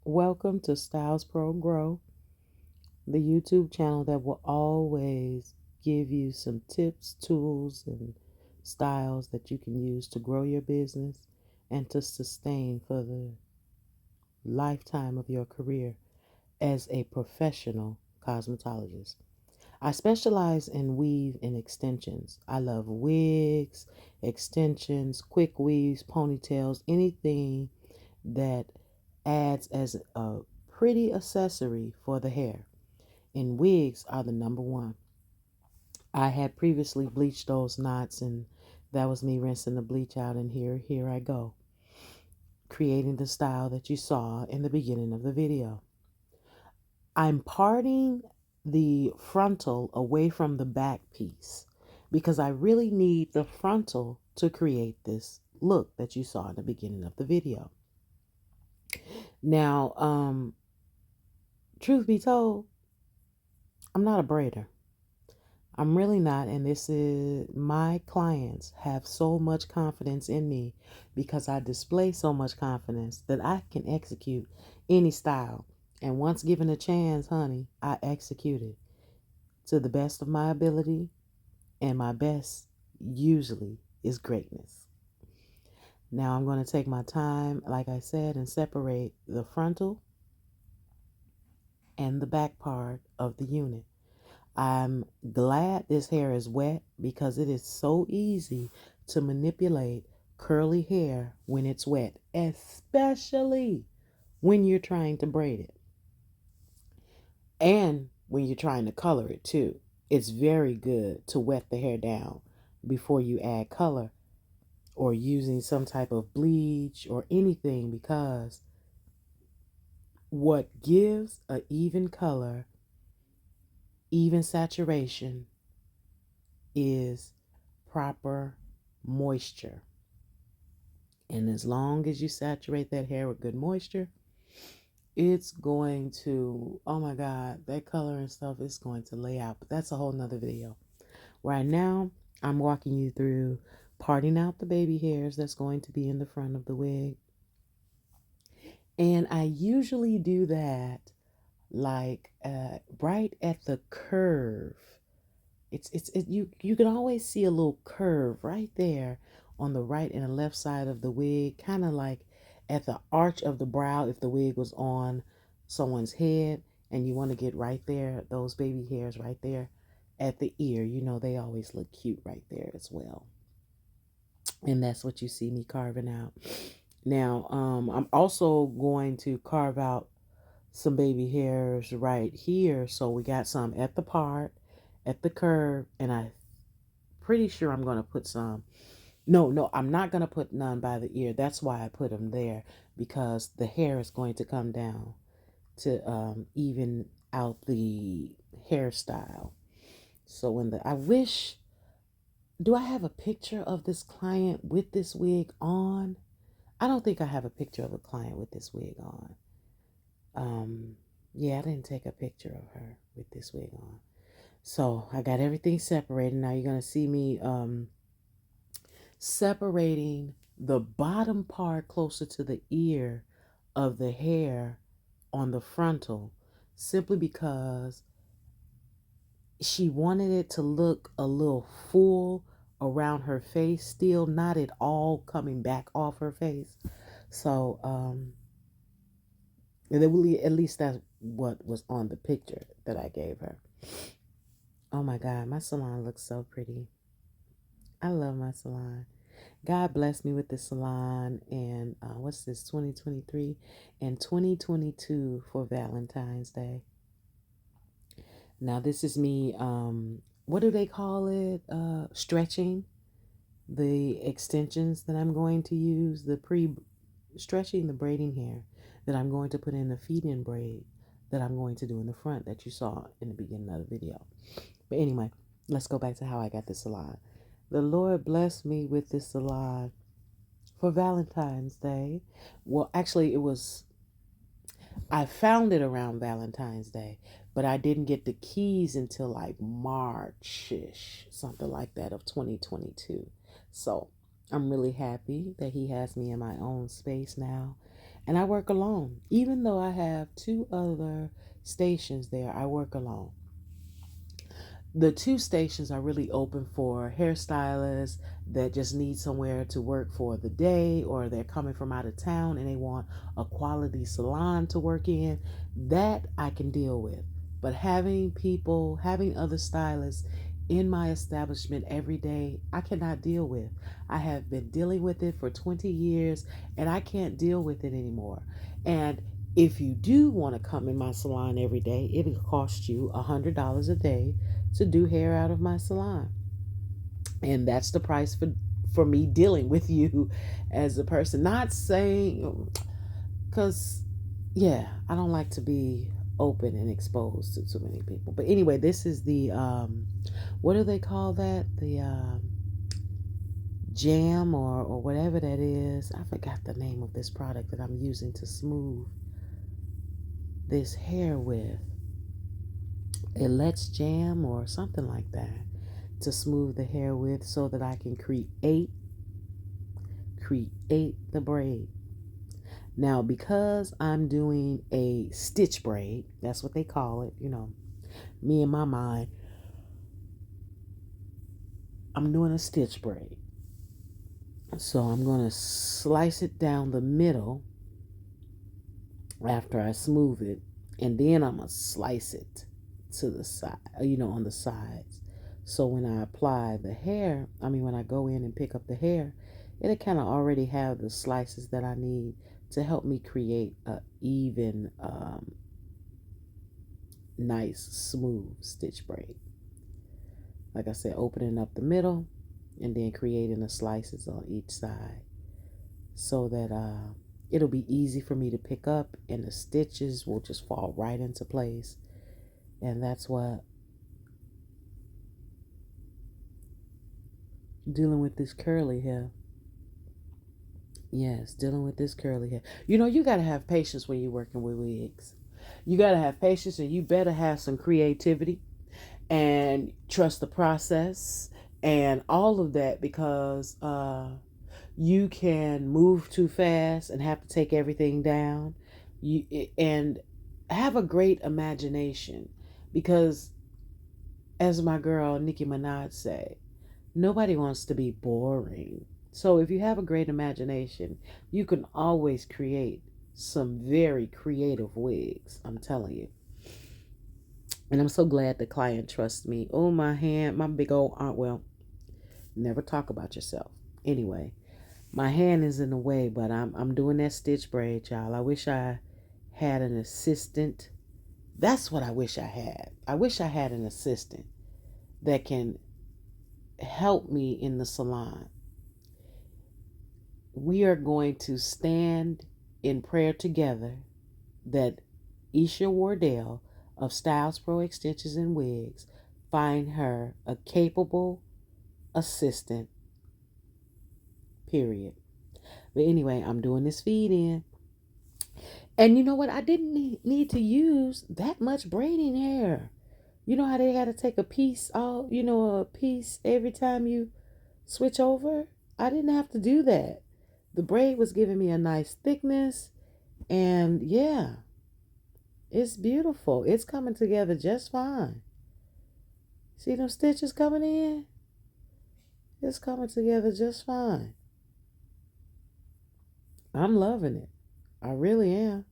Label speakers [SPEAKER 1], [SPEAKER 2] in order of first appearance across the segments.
[SPEAKER 1] Welcome to Styles Pro Grow, the YouTube channel that will always give you some tips, tools, and styles that you can use to grow your business and to sustain for the lifetime of your career as a professional cosmetologist. I specialize in weave and extensions. I love wigs, extensions, quick weaves, ponytails, anything that adds as a pretty accessory for the hair. And wigs are the number one. I had previously bleached those knots, and that was me rinsing the bleach out, and here I go, creating the style that you saw in the beginning of the video. I'm parting the frontal away from the back piece because I really need the frontal to create this look that you saw in the beginning of the video. Now, truth be told, I'm not a braider. I'm really not, and this is my clients have so much confidence in me because I display so much confidence that I can execute any style. And once given a chance, honey, I execute it to the best of my ability, and my best usually is greatness. Now I'm going to take my time, like I said, and separate the frontal and the back part of the unit. I'm glad this hair is wet because it is so easy to manipulate curly hair when it's wet, especially when you're trying to braid it and when you're trying to color it too. It's very good to wet the hair down before you add color or using some type of bleach or anything, because what gives a even color, even saturation, is proper moisture. And as long as you saturate that hair with good moisture, it's going to, oh my God, that color and stuff is going to lay out. But that's a whole nother video. Right now, I'm walking you through parting out the baby hairs that's going to be in the front of the wig. And I usually do that like right at the curve. You can always see a little curve right there on the right and the left side of the wig, kind of like at the arch of the brow if the wig was on someone's head, and you want to get right there, those baby hairs right there at the ear. You know, they always look cute right there as well. And that's what you see me carving out. Now, I'm also going to carve out some baby hairs right here. So we got some at the part, at the curve, and I'm pretty sure I'm going to put some. No, I'm not going to put none by the ear. That's why I put them there, because the hair is going to come down to even out the hairstyle. So I wish, do I have a picture of this client with this wig on? I don't think I have a picture of a client with this wig on. Yeah, I didn't take a picture of her with this wig on. So I got everything separated. Now you're going to see me separating the bottom part closer to the ear of the hair on the frontal, simply because she wanted it to look a little full around her face, still not at all coming back off her face. So at least that's what was on the picture that I gave her. Oh my God, my salon looks so pretty. I love my salon. God blessed me with the salon, and what's this, 2023 and 2022 for Valentine's Day. Now this is me, what do they call it? Stretching the extensions that I'm going to use, stretching the braiding hair that I'm going to put in the feed-in braid that I'm going to do in the front that you saw in the beginning of the video. But anyway, let's go back to how I got this salon. The Lord blessed me with this salon for Valentine's Day. Well, actually, I found it around Valentine's Day, but I didn't get the keys until like March-ish, something like that, of 2022. So I'm really happy that he has me in my own space now. And I work alone. Even though I have two other stations there, I work alone. The two stations are really open for hairstylists that just need somewhere to work for the day, or they're coming from out of town and they want a quality salon to work in. That I can deal with. But having other stylists in my establishment every day, I cannot deal with. I have been dealing with it for 20 years and I can't deal with it anymore. And if you do want to come in my salon every day, it'll cost you $100 a day to do hair out of my salon. And that's the price for me dealing with you as a person. Not saying, because yeah, I don't like to be open and exposed to too many people. But anyway, this is the what do they call that? The jam or whatever that is. I forgot the name of this product that I'm using to smooth this hair with. A Let's Jam or something like that to smooth the hair with, so that I can create the braid. Now, because I'm doing a stitch braid, that's what they call it, me in my mind, I'm doing a stitch braid. So I'm going to slice it down the middle after I smooth it, and then I'm going to slice it to the side, on the sides. So when I apply the hair, when I go in and pick up the hair, it'll kind of already have the slices that I need to help me create a even, nice, smooth stitch braid. Like I said, opening up the middle and then creating the slices on each side, so that it'll be easy for me to pick up and the stitches will just fall right into place. And that's what dealing with this curly hair. Yes, dealing with this curly hair. You got to have patience when you're working with wigs. You got to have patience, and you better have some creativity and trust the process and all of that, because you can move too fast and have to take everything down. And have a great imagination, because as my girl Nicki Minaj say, nobody wants to be boring. So if you have a great imagination, you can always create some very creative wigs. I'm telling you. And I'm so glad the client trusts me. Oh, my hand, my big old aunt. Well, never talk about yourself. Anyway, my hand is in the way, but I'm doing that stitch braid, y'all. I wish I had an assistant. That's what I wish I had. I wish I had an assistant that can help me in the salon. We are going to stand in prayer together that Isha Wardell of Styles Pro Extensions and Wigs find her a capable assistant, period. But anyway, I'm doing this feed in. And you know what? I didn't need to use that much braiding hair. You know how they got to take a piece every time you switch over? I didn't have to do that. The braid was giving me a nice thickness. And yeah, it's beautiful. It's coming together just fine. See them stitches coming in? It's coming together just fine. I'm loving it. I really am.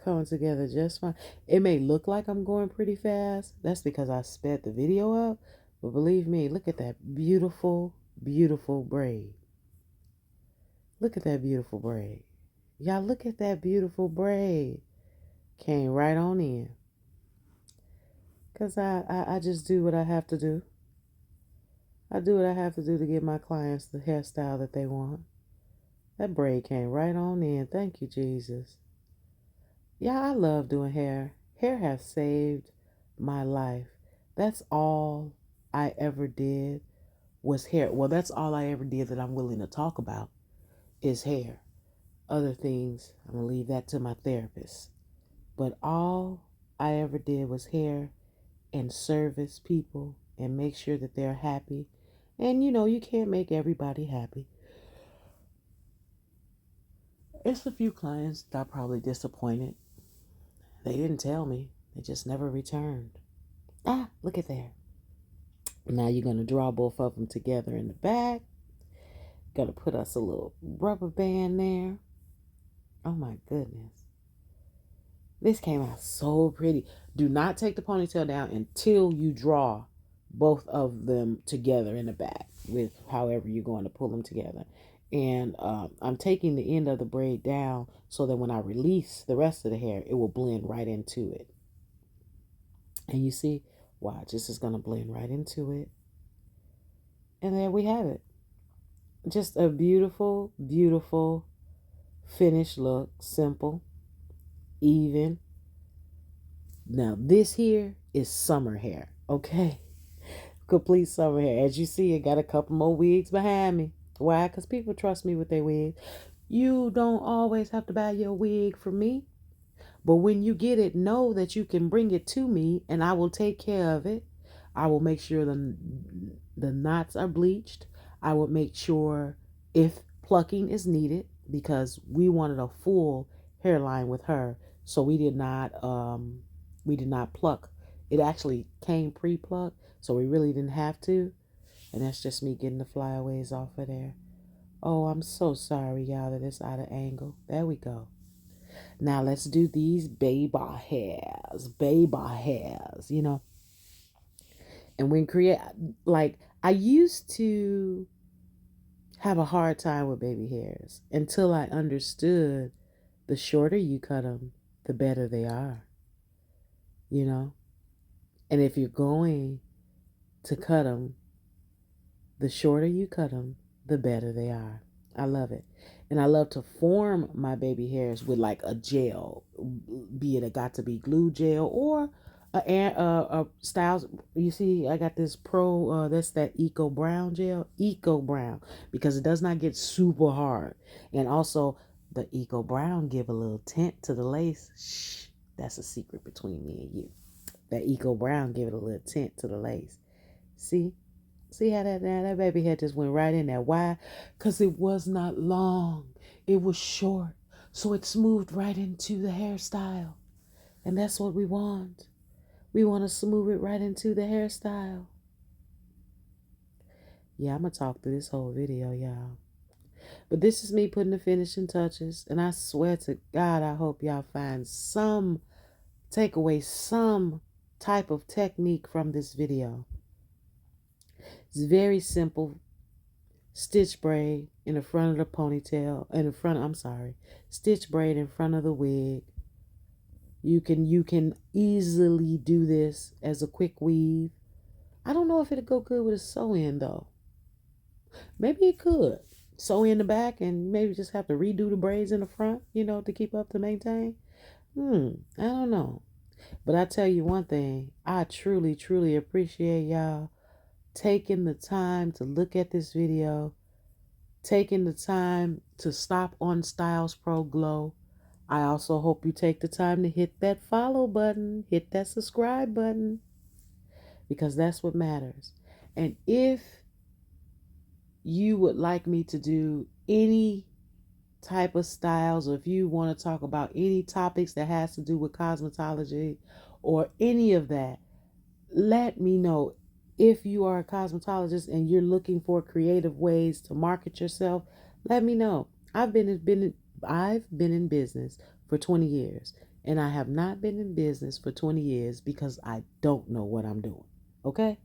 [SPEAKER 1] Coming together just fine. It may look like I'm going pretty fast. That's because I sped the video up. But believe me, look at that beautiful, beautiful braid. Look at that beautiful braid. Y'all, look at that beautiful braid. Came right on in. Because I just do what I have to do. I do what I have to do to give my clients the hairstyle that they want. That braid came right on in. Thank you, Jesus. Yeah, I love doing hair. Hair has saved my life. That's all I ever did was hair. Well, that's all I ever did that I'm willing to talk about is hair. Other things, I'm going to leave that to my therapist. But all I ever did was hair and service people and make sure that they're happy. And you can't make everybody happy. It's a few clients that are probably disappointed. They didn't tell me. They just never returned. Ah, look at there. Now you're going to draw both of them together in the back. Going to put us a little rubber band there. Oh my goodness. This came out so pretty. Do not take the ponytail down until you draw both of them together in the back with however you're going to pull them together. And I'm taking the end of the braid down so that when I release the rest of the hair, it will blend right into it. And you see, watch, this is going to blend right into it. And there we have it. Just a beautiful, beautiful finished look. Simple, even. Now, this here is summer hair, okay? Complete summer hair. As you see, I got a couple more wigs behind me. Why? Because people trust me with their wigs. You don't always have to buy your wig from me. But when you get it, know that you can bring it to me and I will take care of it. I will make sure the knots are bleached. I will make sure if plucking is needed because we wanted a full hairline with her. So we did not pluck. It actually came pre-plucked, so we really didn't have to. And that's just me getting the flyaways off of there. Oh, I'm so sorry, y'all, that it's out of angle. There we go. Now let's do these baby hairs, you know. And when like, I used to have a hard time with baby hairs until I understood the shorter you cut them, the better they are, you know. And if you're going to cut them, the shorter you cut them, the better they are. I love it. And I love to form my baby hairs with like a gel, be it a got to be glue gel or a styles. You see, I got this that's that Eco Brown gel, Eco Brown, because it does not get super hard. And also the Eco Brown give a little tint to the lace. Shh, that's a secret between me and you. That Eco Brown give it a little tint to the lace. See? See how that baby hair just went right in there. Why? Because it was not long. It was short. So it smoothed right into the hairstyle. And that's what we want. We want to smooth it right into the hairstyle. Yeah, I'm going to talk through this whole video, y'all. But this is me putting the finishing touches. And I swear to God, I hope y'all take away some type of technique from this video. It's very simple. Stitch braid in the front of the ponytail, stitch braid in front of the wig. You can easily do this as a quick weave. I don't know if it'll go good with a sew-in though. Maybe it could. Sew in the back and maybe just have to redo the braids in the front, to keep up to maintain. I don't know. But I tell you one thing, I truly, truly appreciate y'all taking the time to look at this video, taking the time to stop on Styles Pro Glow. I also hope you take the time to hit that follow button, hit that subscribe button, because that's what matters. And if you would like me to do any type of styles, or if you want to talk about any topics that has to do with cosmetology or any of that, let me know. If you are a cosmetologist and you're looking for creative ways to market yourself, let me know. I've been in business for 20 years, and I have not been in business for 20 years because I don't know what I'm doing. Okay?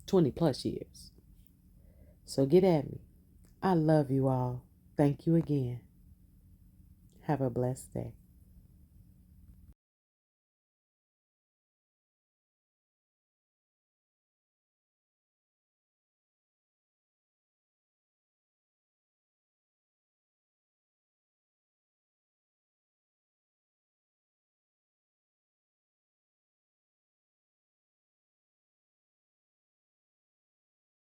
[SPEAKER 1] 20 plus years. So get at me. I love you all. Thank you again. Have a blessed day.